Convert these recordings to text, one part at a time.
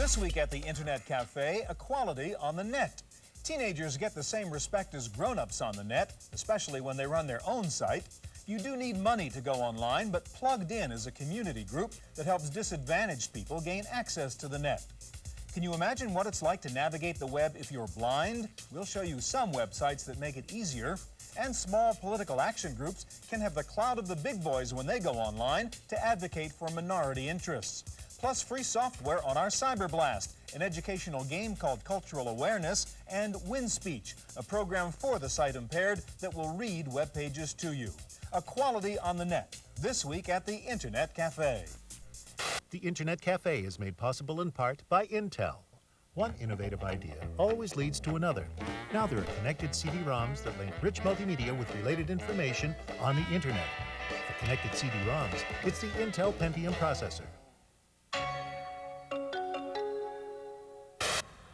This week at the Internet Cafe, equality on the net. Teenagers get the same respect as grown-ups on the net, especially when they run their own site. You do need money to go online, but Plugged In is a community group that helps disadvantaged people gain access to the net. Can you imagine what it's like to navigate the web if you're blind? We'll show you some websites that make it easier. And small political action groups can have the clout of the big boys when they go online to advocate for minority interests. Plus free software on our Cyber Blast, an educational game called Cultural Awareness, and Win Speech, a program for the sight impaired that will read web pages to you. Equality on the net, this week at the Internet Cafe. The Internet Cafe is made possible in part by Intel. One innovative idea always leads to another. Now there are connected CD-ROMs that link rich multimedia with related information on the Internet. For connected CD-ROMs, it's the Intel Pentium processor.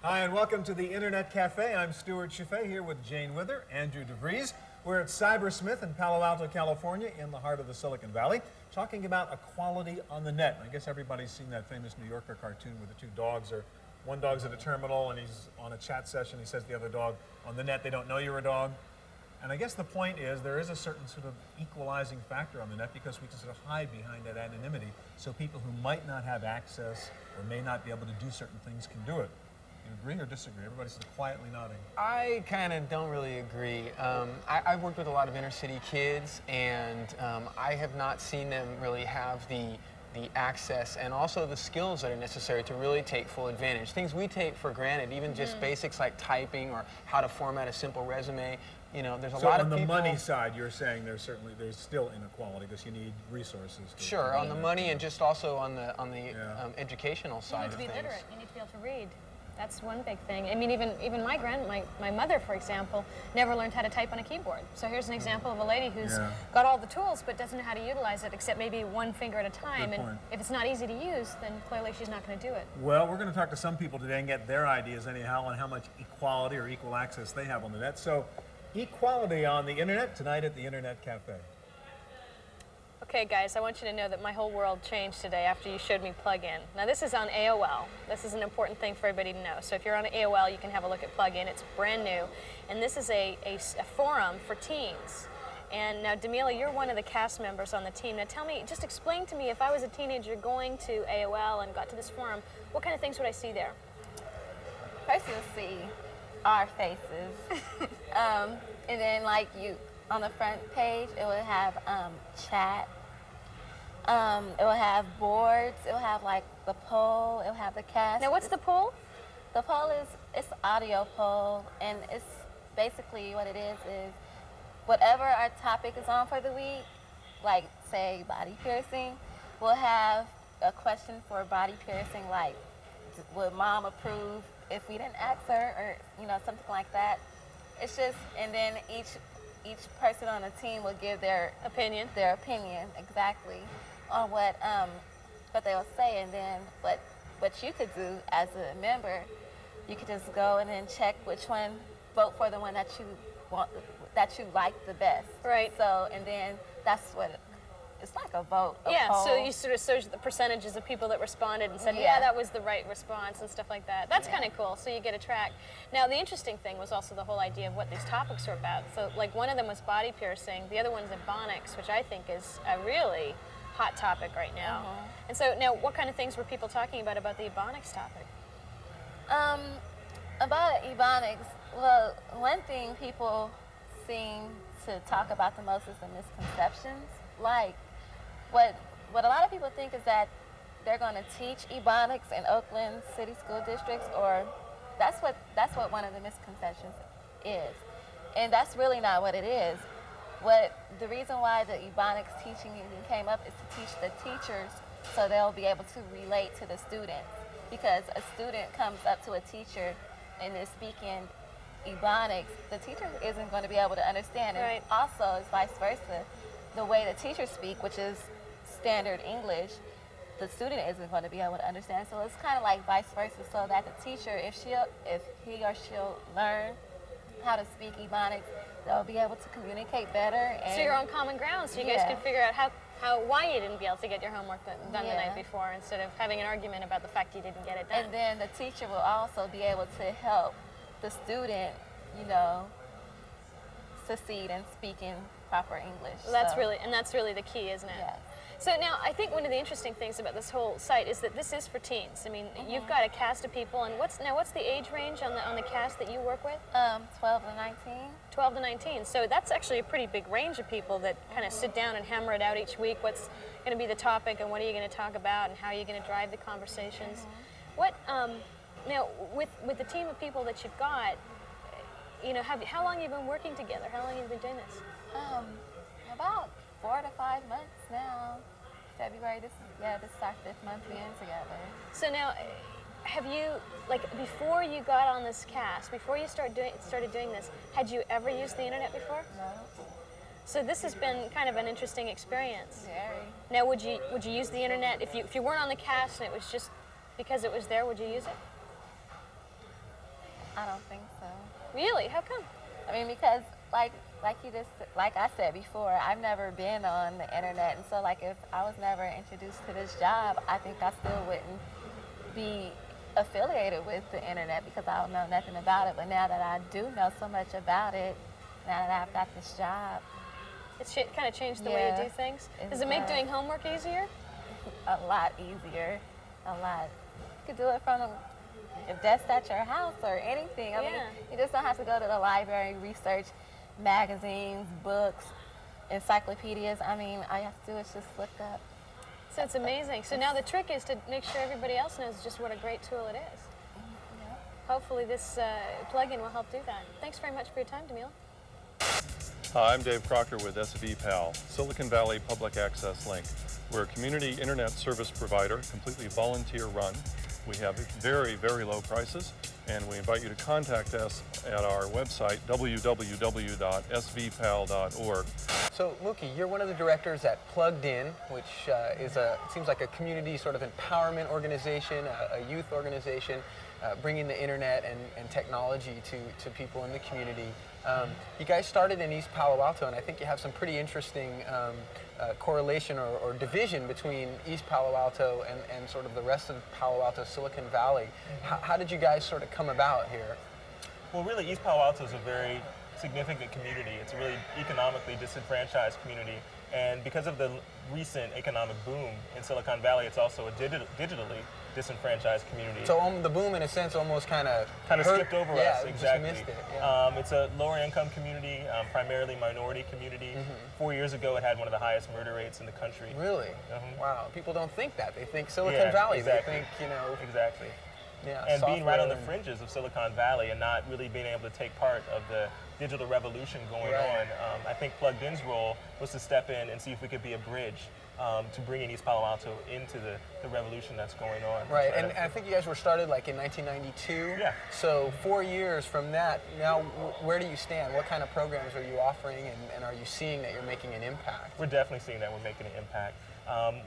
Hi, and welcome to the Internet Cafe. I'm Stewart Cheifet here with Jane Wither, Andrew deVries. We're at Cybersmith in Palo Alto, California, in the heart of the Silicon Valley, talking about equality on the net. I guess everybody's seen that famous New Yorker cartoon where the two dogs are, one dog's at a terminal and he's on a chat session. He says to the other dog, on the net, they don't know you're a dog. And I guess the point is there is a certain sort of equalizing factor on the net because we can sort of hide behind that anonymity so people who might not have access or may not be able to do certain things can do it. You agree or disagree? Everybody's sort of quietly nodding. I kind of don't really agree. I've worked with a lot of inner city kids, and I have not seen them really have the access and also the skills that are necessary to really take full advantage. Things we take for granted, even just basics like typing or how to format a simple resume. You know, there's a lot of people. So on the money side, you're saying there's still inequality because you need resources. Sure, on the money and just also on the educational side of things. You need to be literate. You need to be able to read. That's one big thing. I mean, even my mother, for example, never learned how to type on a keyboard. So here's an example of a lady who's got all the tools but doesn't know how to utilize it except maybe one finger at a time. And if it's not easy to use, then clearly she's not going to do it. Well, we're going to talk to some people today and get their ideas anyhow on how much equality or equal access they have on the net. So equality on the internet tonight at the Internet Cafe. Okay, guys, I want you to know that my whole world changed today after you showed me Plug In. Now, this is on AOL. This is an important thing for everybody to know. So if you're on AOL, you can have a look at Plug In. It's brand new. And this is a forum for teens. And now, Demila, you're one of the cast members on the team. Now, tell me, just explain to me, if I was a teenager going to AOL and got to this forum, what kind of things would I see there? First, you'll see our faces. And then, like, on the front page, it would have chat. It will have boards. It will have like the poll. It will have the cast. Now, what's the poll? The poll it's audio poll, and it's basically what it is whatever our topic is on for the week, like say body piercing, we'll have a question for body piercing, like would mom approve if we didn't ask her, or something like that. It's just, and then each person on the team will give their opinion. Exactly on what they will say, and then what you could do as a member, you could just go and then check which one, vote for the one that you want, that you like the best. Right. So, and then that's what it's like a vote. Yeah, so you sort of search the percentages of people that responded and said, yeah, that was the right response and stuff like that. That's kind of cool, so you get a track. Now, the interesting thing was also the whole idea of what these topics were about. So, like, one of them was body piercing, the other one's ebonics, which I think is a really hot topic right now. And so, now, what kind of things were people talking about the ebonics topic? About ebonics, well, one thing people seem to talk about the most is the misconceptions. Like, what a lot of people think is that they're going to teach ebonics in Oakland City School Districts, or that's what one of the misconceptions is. And that's really not what it is. The reason why the ebonics teaching even came up is to teach the teachers so they'll be able to relate to the students. Because a student comes up to a teacher and is speaking ebonics, the teacher isn't going to be able to understand. And also, it's vice versa. The way the teachers speak, which is standard English, the student isn't going to be able to understand. So it's kind of like vice versa, so that the teacher, if he or she'll learn how to speak ebonics, they'll be able to communicate better. And so you're on common ground, so you guys can figure out why you didn't be able to get your homework done the night before, instead of having an argument about the fact you didn't get it done. And then the teacher will also be able to help the student, you know, succeed in speaking proper English. Well, that's really the key, isn't it? Yes. So now, I think one of the interesting things about this whole site is that this is for teens. I mean, you've got a cast of people, and what's the age range on the cast that you work with? 12 to 19. 12 to 19. So that's actually a pretty big range of people that kind of sit down and hammer it out each week. What's going to be the topic, and what are you going to talk about, and how are you going to drive the conversations? What now with the team of people that you've got, you know, how long have you been working together? How long have you been doing this? About 4 to 5 months now. February, this is our 5th month being together. So now, have you, like, before you got on this cast, before you started doing this, had you ever used the internet before? No. So this has been kind of an interesting experience. Very. Now, would you use the internet if you weren't on the cast and it was just because it was there? Would you use it? I don't think so. Really? How come? I mean, because like I said before, I've never been on the internet, and so like if I was never introduced to this job, I think I still wouldn't be affiliated with the internet because I don't know nothing about it. But now that I do know so much about it, now that I've got this job, It's kind of changed the way you do things. Does it make doing homework easier? A lot easier, a lot. You could do it from a desk at your house or anything. I mean, you just don't have to go to the library, research magazines, books, encyclopedias. I mean, all you have to do is just look up. So it's amazing. So now the trick is to make sure everybody else knows just what a great tool it is. Hopefully this plugin will help do that. Thanks very much for your time, Demille. Hi, I'm Dave Crocker with SVPAL, Silicon Valley Public Access Link. We're a community internet service provider, completely volunteer run. We have very, very low prices, and we invite you to contact us at our website, www.svpal.org. So, Mookie, you're one of the directors at Plugged In, which it seems like a community sort of empowerment organization, a youth organization, bringing the internet and technology to people in the community. You guys started in East Palo Alto, and I think you have some pretty interesting correlation or division between East Palo Alto and sort of the rest of Palo Alto, Silicon Valley. How did you guys sort of come about here? Well, really, East Palo Alto is a very significant community. It's a really economically disenfranchised community. And because of the recent economic boom in Silicon Valley, it's also a digitally disenfranchised community. So the boom, in a sense, almost kind of skipped over us. Exactly. Just missed it. Yeah. It's a lower income community, primarily minority community. 4 years ago, it had one of the highest murder rates in the country. Really? Wow. People don't think that. They think Silicon Valley. Exactly. They think, you know. Exactly. Yeah, and being right on the fringes of Silicon Valley and not really being able to take part of the digital revolution going on, I think Plugged In's role was to step in and see if we could be a bridge to bringing East Palo Alto into the revolution that's going on. Right, and I think you guys were started like in 1992. Yeah. So 4 years from that, now where do you stand? What kind of programs are you offering, and are you seeing that you're making an impact? We're definitely seeing that we're making an impact.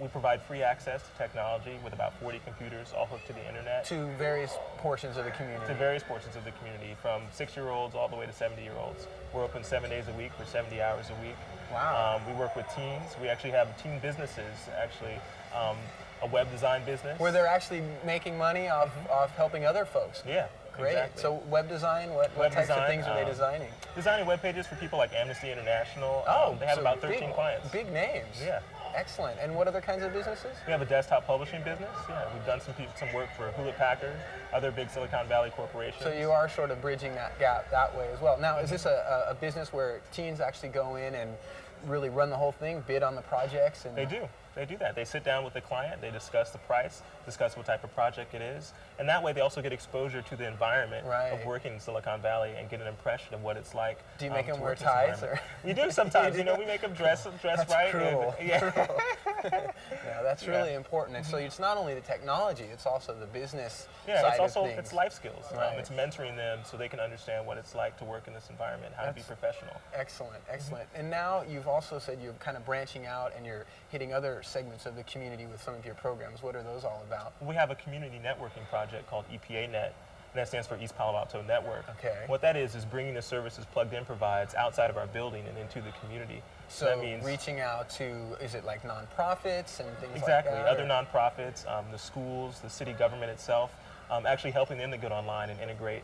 We provide free access to technology with about 40 computers all hooked to the internet. To various portions of the community. To various portions of the community, from 6-year-olds all the way to 70-year-olds. We're open 7 days a week for 70 hours a week. Wow. We work with teens. We actually have teen businesses, actually, a web design business. Where they're actually making money off helping other folks. Yeah. Great. Exactly. So web design, what types of things are they designing? Designing web pages for people like Amnesty International. They have about 13 clients. Big names. Yeah. Excellent. And what other kinds of businesses? We have a desktop publishing business. Yeah, we've done some work for Hewlett Packard, other big Silicon Valley corporations. So you are sort of bridging that gap that way as well. Now, is this a business where teens actually go in and really run the whole thing, bid on the projects? And They do. They do that. They sit down with the client, they discuss the price, discuss what type of project it is, and that way they also get exposure to the environment of working in Silicon Valley and get an impression of what it's like. Do you make them wear ties? Or? We do sometimes. You know, we make them dress That's right. Cruel. And, yeah. Yeah, that's really important. And so it's not only the technology, it's also the business side it's also of things. It's life skills. Right. It's mentoring them so they can understand what it's like to work in this environment, how to be professional. Excellent, excellent. And now you've also said you're kind of branching out and you're hitting other segments of the community with some of your programs. What are those all about? We have a community networking project called EPA Net, and that stands for East Palo Alto Network. Okay. What that is bringing the services Plugged In provides outside of our building and into the community. So that means reaching out to, is it like nonprofits and things exactly, like that? other nonprofits, the schools, the city government itself, actually helping them to get online and integrate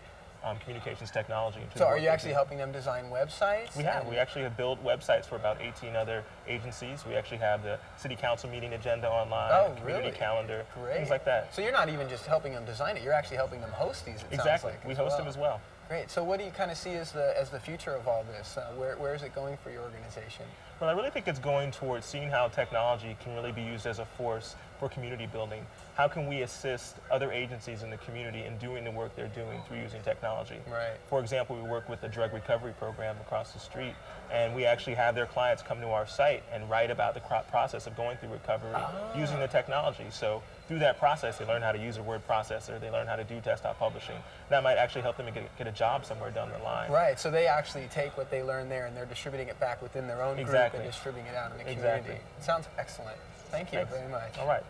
communications technology into So the are work you they actually do. helping them design websites? We have. We actually have built websites for about 18 other agencies. We actually have the city council meeting agenda online, Oh, community really? calendar, Great. things like that. So you're not even just helping them design it, you're actually helping them host these, it sounds Exactly. like, We as host well. them as well. Great. So what do you kind of see as the future of all this? Where is it going for your organization? Well, I really think it's going towards seeing how technology can really be used as a force for community building. How can we assist other agencies in the community in doing the work they're doing through using technology? Right. For example, we work with the drug recovery program across the street, and we actually have their clients come to our site and write about the process of going through recovery using the technology. So through that process, they learn how to use a word processor, they learn how to do desktop publishing. That might actually help them get a job somewhere down the line. Right, so they actually take what they learn there and they're distributing it back within their own Exactly. group and distributing it out in the community. Exactly. It sounds excellent. Thank you Thanks. very much. All right.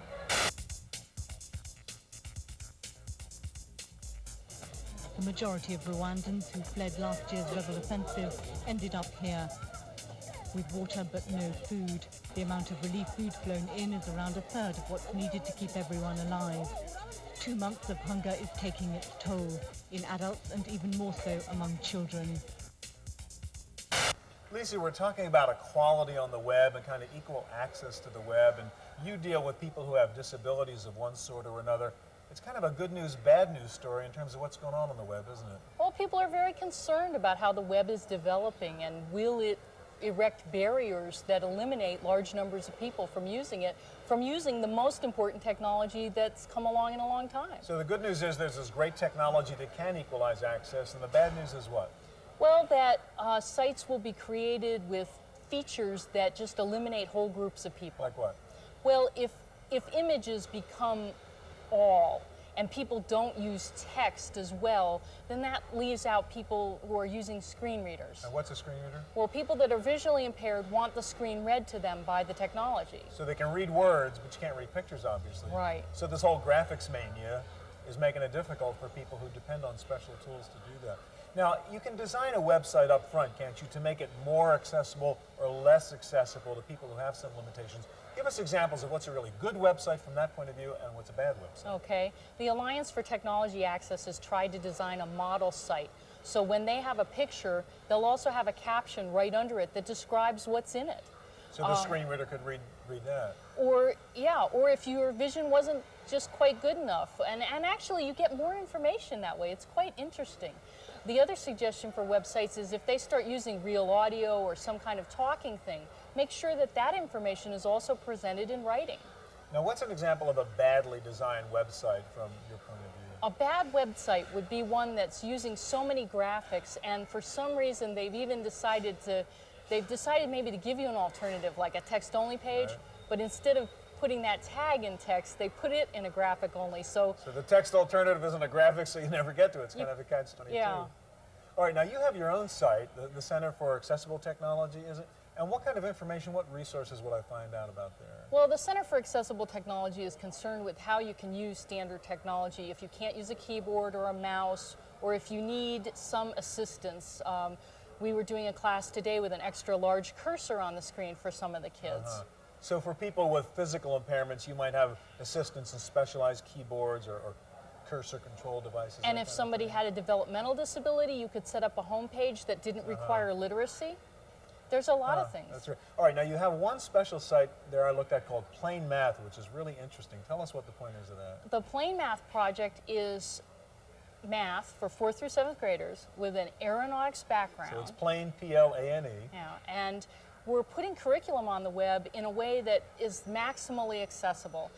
The majority of Rwandans who fled last year's rebel offensive ended up here. With water but no food, the amount of relief food flown in is around a third of what's needed to keep everyone alive. 2 months of hunger is taking its toll in adults and even more so among children. Lisa, we're talking about equality on the web and kind of equal access to the web, and you deal with people who have disabilities of one sort or another. It's kind of a good news, bad news story in terms of what's going on the web, isn't it? Well, people are very concerned about how the web is developing, and will it erect barriers that eliminate large numbers of people from using it, from using the most important technology that's come along in a long time. So the good news is there's this great technology that can equalize access, and the bad news is what? Well, that sites will be created with features that just eliminate whole groups of people. Like what? Well, if images become all, and people don't use text as well, then that leaves out people who are using screen readers. And what's a screen reader? Well, people that are visually impaired want the screen read to them by the technology. So they can read words, but you can't read pictures, obviously. Right. So this whole graphics mania is making it difficult for people who depend on special tools to do that. Now, you can design a website up front, can't you, to make it more accessible or less accessible to people who have some limitations. Give us examples of what's a really good website from that point of view and what's a bad website. Okay. The Alliance for Technology Access has tried to design a model site. So when they have a picture, they'll also have a caption right under it that describes what's in it. So the screen reader could read that. Or if your vision wasn't just quite good enough. And actually, you get more information that way. It's quite interesting. The other suggestion for websites is if they start using real audio or some kind of talking thing, make sure that that information is also presented in writing. Now, what's an example of a badly designed website from your point of view? A bad website would be one that's using so many graphics, and for some reason they've even decided maybe to give you an alternative, like a text-only page, Right. but instead of putting that tag in text, they put it in a graphic only. So the text alternative isn't a graphic, so you never get to it. It's kind of a catch-22. yeah. All right, now you have your own site, the Center for Accessible Technology, is it? And what kind of information, what resources will I find out about there? Well, the Center for Accessible Technology is concerned with how you can use standard technology if you can't use a keyboard or a mouse, or if you need some assistance. We were doing a class today with an extra large cursor on the screen for some of the kids. So for people with physical impairments, you might have assistance in specialized keyboards or cursor control devices. And if somebody had a developmental disability, you could set up a home page that didn't require literacy. There's a lot of things. That's right. All right, now you have one special site there I looked at called Plain Math, which is really interesting. Tell us what the point is of that. The Plain Math project is math for 4th through 7th graders with an aeronautics background. So it's plain, P-L-A-N-E. Yeah, and we're putting curriculum on the web in a way that is maximally accessible.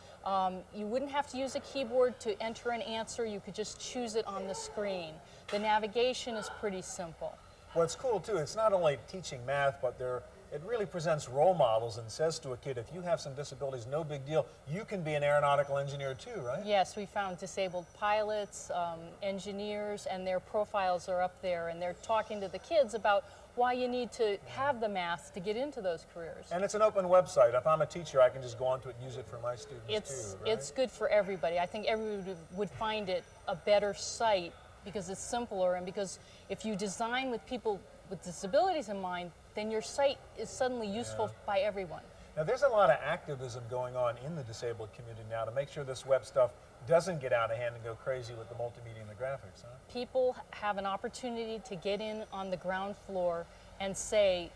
You wouldn't have to use a keyboard to enter an answer. You could just choose it on the screen. The navigation is pretty simple. What's cool, too, it's not only teaching math, but it really presents role models and says to a kid, if you have some disabilities, no big deal. You can be an aeronautical engineer, too, right? Yes, we found disabled pilots, engineers, and their profiles are up there, and they're talking to the kids about why you need to have the math to get into those careers. And it's an open website. If I'm a teacher, I can just go onto it and use it for my students, too, right? It's good for everybody. I think everybody would find it a better site because it's simpler, and because if you design with people with disabilities in mind, then your site is suddenly useful by everyone. Now, there's a lot of activism going on in the disabled community now to make sure this web stuff doesn't get out of hand and go crazy with the multimedia and the graphics, huh? People have an opportunity to get in on the ground floor and say,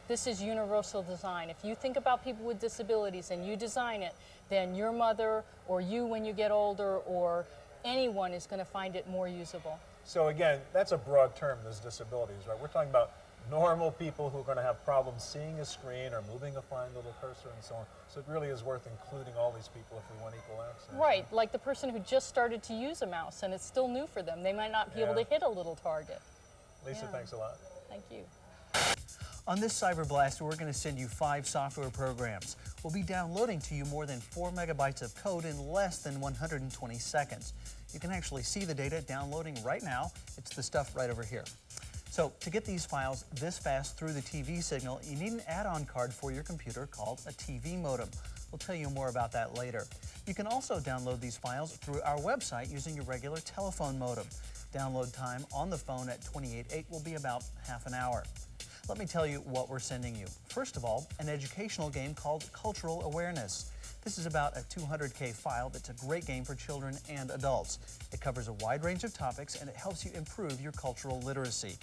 this is universal design. If you think about people with disabilities and you design it, then your mother or you when you get older or anyone is going to find it more usable. So again, that's a broad term, those disabilities, right? We're talking about normal people who are going to have problems seeing a screen or moving a fine little cursor and so on. So it really is worth including all these people if we want equal access. Right, like the person who just started to use a mouse and it's still new for them. They might not be able to hit a little target. Lisa, thanks a lot. Thank you. On this Cyber Blast, we're going to send you 5 software programs. We'll be downloading to you more than 4 megabytes of code in less than 120 seconds. You can actually see the data downloading right now. It's the stuff right over here. So to get these files this fast through the TV signal, you need an add-on card for your computer called a TV modem. We'll tell you more about that later. You can also download these files through our website using your regular telephone modem. Download time on the phone at 28.8 will be about half an hour. Let me tell you what we're sending you. First of all, an educational game called Cultural Awareness. This is about a 200K file that's a great game for children and adults. It covers a wide range of topics and it helps you improve your cultural literacy.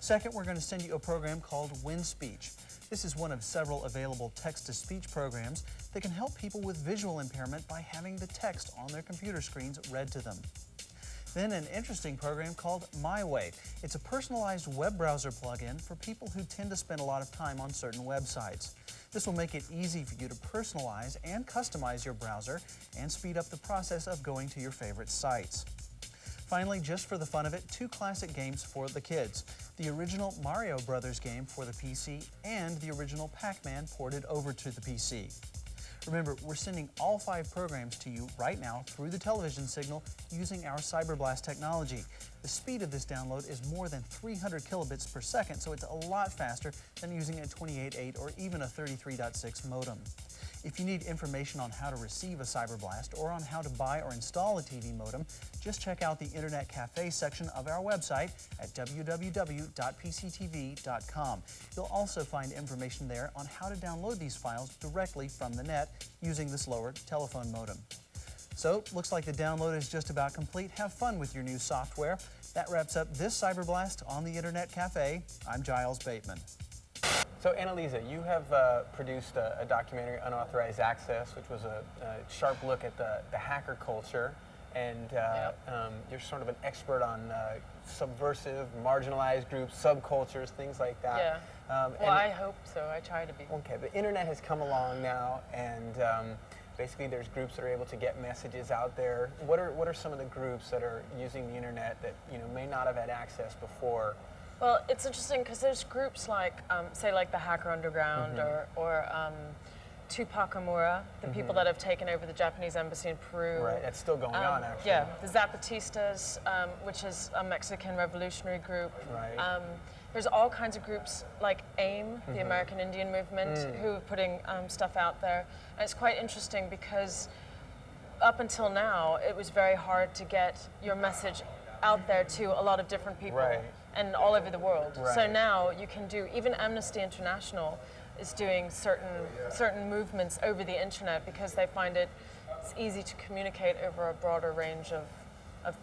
Second, we're going to send you a program called WinSpeech. This is one of several available text-to-speech programs that can help people with visual impairment by having the text on their computer screens read to them. Then an interesting program called My Way. It's a personalized web browser plugin for people who tend to spend a lot of time on certain websites. This will make it easy for you to personalize and customize your browser and speed up the process of going to your favorite sites. Finally, just for the fun of it, 2 classic games for the kids. The original Mario Brothers game for the PC and the original Pac-Man ported over to the PC. Remember, we're sending all 5 programs to you right now through the television signal using our CyberBlast technology. The speed of this download is more than 300 kilobits per second, so it's a lot faster than using a 28.8 or even a 33.6 modem. If you need information on how to receive a CyberBlast or on how to buy or install a TV modem, just check out the Internet Cafe section of our website at www.pctv.com. You'll also find information there on how to download these files directly from the net using the slower telephone modem. So, looks like the download is just about complete. Have fun with your new software. That wraps up this Cyberblast on the Internet Cafe. I'm Giles Bateman. So, Annalisa, you have produced a documentary, Unauthorized Access, which was a sharp look at the hacker culture, and you're sort of an expert on subversive, marginalized groups, subcultures, things like that. Yeah. Well, I hope so. I try to be. Okay, the internet has come along now, and basically there's groups that are able to get messages out there. What are some of the groups that are using the internet that may not have had access before? Well, it's interesting because there's groups like, say, like the Hacker Underground or Tupac Amura, the people that have taken over the Japanese embassy in Peru. Right, that's still going on, actually. Yeah, the Zapatistas, which is a Mexican revolutionary group. Right. There's all kinds of groups like AIM, the American Indian Movement, who are putting stuff out there. And it's quite interesting because up until now, it was very hard to get your message out there to a lot of different people. Right. And all over the world. Right. So now you can do, even Amnesty International is doing certain movements over the internet because they find it's easy to communicate over a broader range of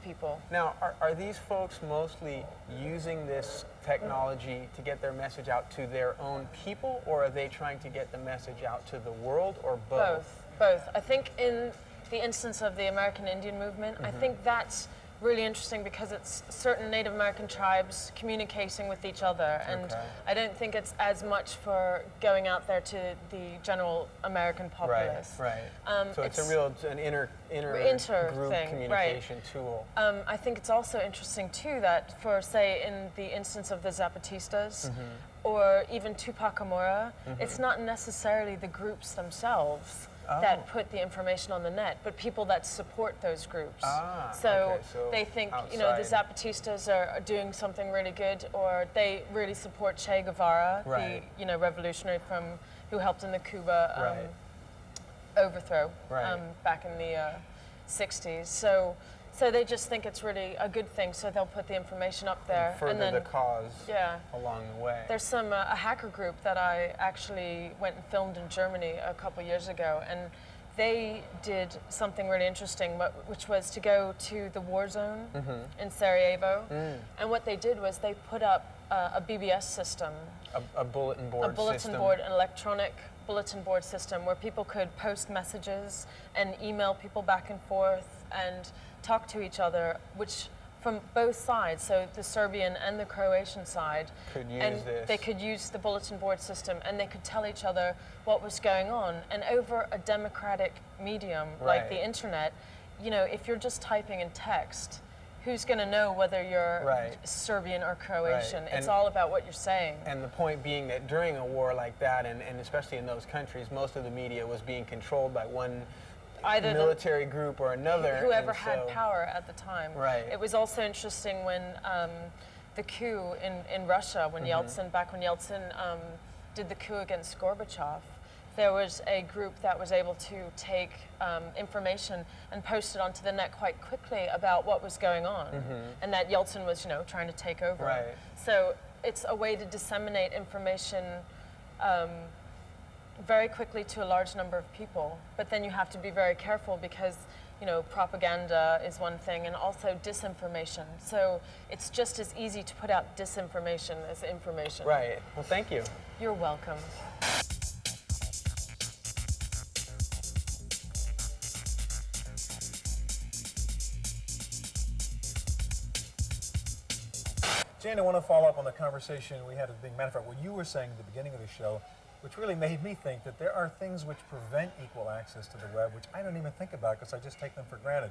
people. Now, are these folks mostly using this technology to get their message out to their own people, or are they trying to get the message out to the world, or both? Both. I think in the instance of the American Indian Movement, I think that's really interesting because it's certain Native American tribes communicating with each other, and I don't think it's as much for going out there to the general American populace. Right. So it's an inter group thing, communication tool. I think it's also interesting too that for, say, in the instance of the Zapatistas or even Tupac Amura, it's not necessarily the groups themselves that put the information on the net, but people that support those groups. So they think, the Zapatistas are doing something really good, or they really support Che Guevara, the revolutionary who helped in the Cuba overthrow back in the 60s. So So they just think it's really a good thing, so they'll put the information up there. And further the cause along the way. There's some a hacker group that I actually went and filmed in Germany a couple years ago, and they did something really interesting, which was to go to the war zone in Sarajevo. And what they did was they put up a BBS system. A bulletin board system. A bulletin board, an electronic bulletin board system where people could post messages and email people back and forth and talk to each other, which from both sides, so the Serbian and the Croatian side, could use this. They could use the bulletin board system, and they could tell each other what was going on. And over a democratic medium like the internet, you know, if you're just typing in text, who's going to know whether you're Serbian or Croatian? It's all about what you're saying. And the point being that during a war like that, and especially in those countries, most of the media was being controlled by one either military group or another. Whoever had power at the time. Right. It was also interesting when the coup in Russia, when Yeltsin, back when Yeltsin did the coup against Gorbachev, there was a group that was able to take information and post it onto the net quite quickly about what was going on, and that Yeltsin was, you know, trying to take over. Right. So it's a way to disseminate information very quickly to a large number of people, but then you have to be very careful because, you know, propaganda is one thing and also disinformation. So it's just as easy to put out disinformation as information. Right. Well, thank you. You're welcome. Jane, I want to follow up on the conversation we had at the matter of fact, what you were saying at the beginning of the show, which really made me think that there are things which prevent equal access to the web, which I don't even think about because I just take them for granted.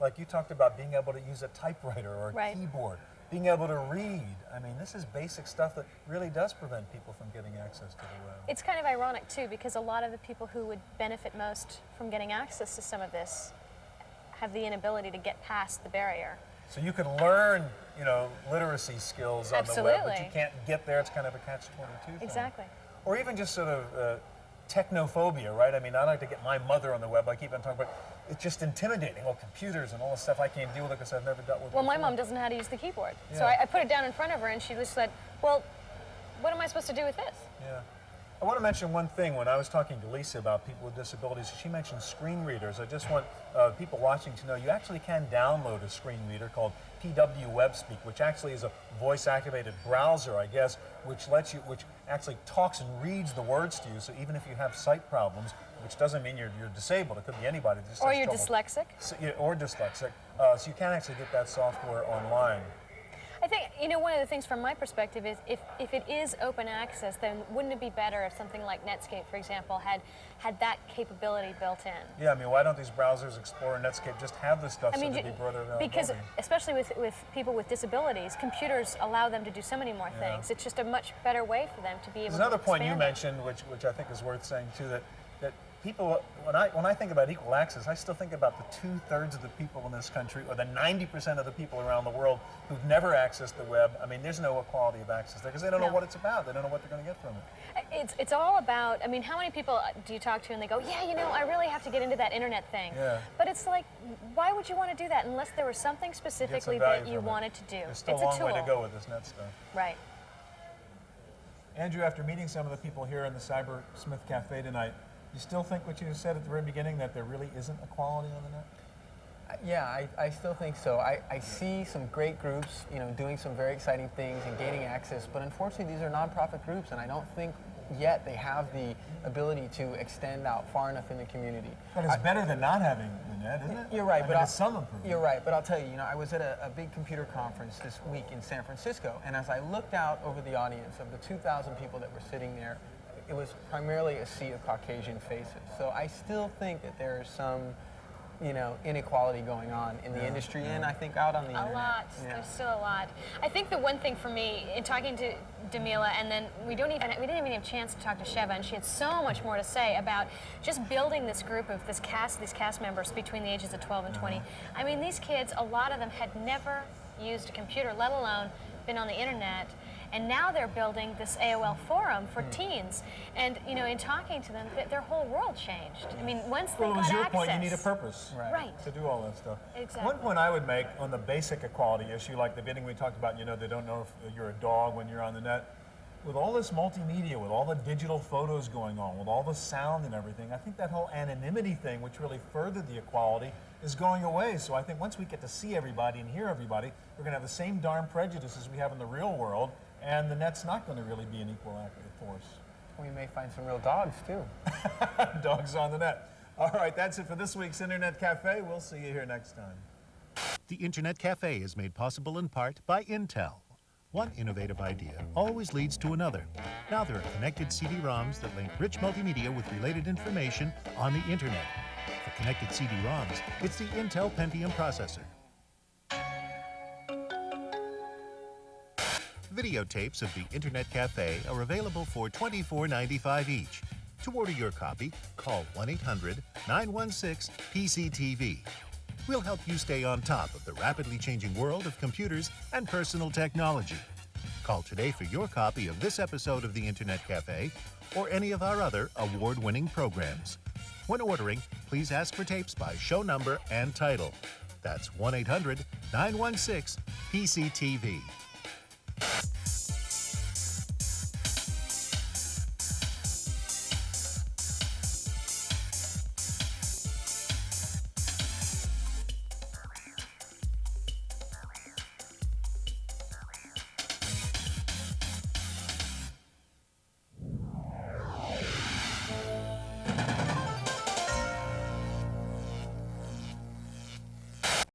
Like you talked about being able to use a typewriter or a keyboard, being able to read. I mean, this is basic stuff that really does prevent people from getting access to the web. It's kind of ironic, too, because a lot of the people who would benefit most from getting access to some of this have the inability to get past the barrier. So you can learn, you know, literacy skills on the web, but you can't get there. It's kind of a catch-22 thing. Exactly. Or even just sort of technophobia, right? I mean, I like to get my mother on the web. I keep on talking about it's just intimidating. Well, computers and all this stuff I can't deal with because I've never dealt with it. Well, my mom doesn't know how to use the keyboard. Yeah. So I put it down in front of her and she just said, well, what am I supposed to do with this? Yeah. I want to mention one thing. When I was talking to Lisa about people with disabilities, she mentioned screen readers. I just want people watching to know you actually can download a screen reader called PW WebSpeak, which actually is a voice-activated browser, I guess, which actually talks and reads the words to you. So even if you have sight problems, which doesn't mean you're disabled, it could be anybody. Just or you're dyslexic. So, yeah, or dyslexic. So you can actually get that software online. I think, you know, one of the things from my perspective is if it is open access, then wouldn't it be better if something like Netscape, for example, had that capability built in? Yeah, I mean, why don't these browsers, Explorer, Netscape, just have this stuff so that they broader availability? Because, especially with people with disabilities, computers allow them to do so many more things. It's just a much better way for them to be able to There's another point you expand mentioned, which I think is worth saying, too, that people, when I think about equal access, I still think about the 2/3 of the people in this country, or the 90% of the people around the world who've never accessed the web. I mean, there's no equality of access there because they don't know what it's about. They don't know what they're going to get from it. It's all about, I mean, how many people do you talk to and they go, yeah, you know, I really have to get into that internet thing. Yeah. But it's like, why would you want to do that unless there was something specifically that you wanted to do? There's still it's a long tool. way to go with this net stuff. Right. Andrew, after meeting some of the people here in the Cybersmith Cafe tonight, you still think what you said at the very beginning, that there really isn't equality on the net? Yeah, I still think so. I see some great groups, you know, doing some very exciting things and gaining access, but unfortunately these are nonprofit groups, and I don't think yet they have the ability to extend out far enough in the community. But it's better than not having the net, isn't it? You're right, but it's some improvement. You're right, but I'll tell you, you know, I was at a big computer conference this week in San Francisco, and as I looked out over the audience of the 2,000 people that were sitting there, it was primarily a sea of Caucasian faces. So I still think that there is some, you know, inequality going on in the industry and I think out on the internet. A lot. Yeah. There's still a lot. I think the one thing for me, in talking to Damila, and then we didn't even have a chance to talk to Sheva, and she had so much more to say about just building this group of these cast members between the ages of 12 and 20. I mean, these kids, a lot of them had never used a computer, let alone been on the internet. And now they're building this AOL forum for teens. And, you know, in talking to them, their whole world changed. I mean, once they Well, it got was your access. point, you need a purpose Right. to do all that stuff. Exactly. One point I would make on the basic equality issue, like the beginning we talked about, you know, they don't know if you're a dog when you're on the net. With all this multimedia, with all the digital photos going on, with all the sound and everything, I think that whole anonymity thing, which really furthered the equality, is going away. So I think once we get to see everybody and hear everybody, we're going to have the same darn prejudices we have in the real world, and the net's not going to really be an equal active force. We may find some real dogs, too. Dogs on the net. All right, that's it for this week's Internet Cafe. We'll see you here next time. The Internet Cafe is made possible in part by Intel. One innovative idea always leads to another. Now there are connected CD-ROMs that link rich multimedia with related information on the Internet. For connected CD-ROMs, it's the Intel Pentium processor. Videotapes of the Internet Cafe are available for $24.95 each. To order your copy, call 1-800-916-PCTV. We'll help you stay on top of the rapidly changing world of computers and personal technology. Call today for your copy of this episode of the Internet Cafe or any of our other award-winning programs. When ordering, please ask for tapes by show number and title. That's 1-800-916-PCTV.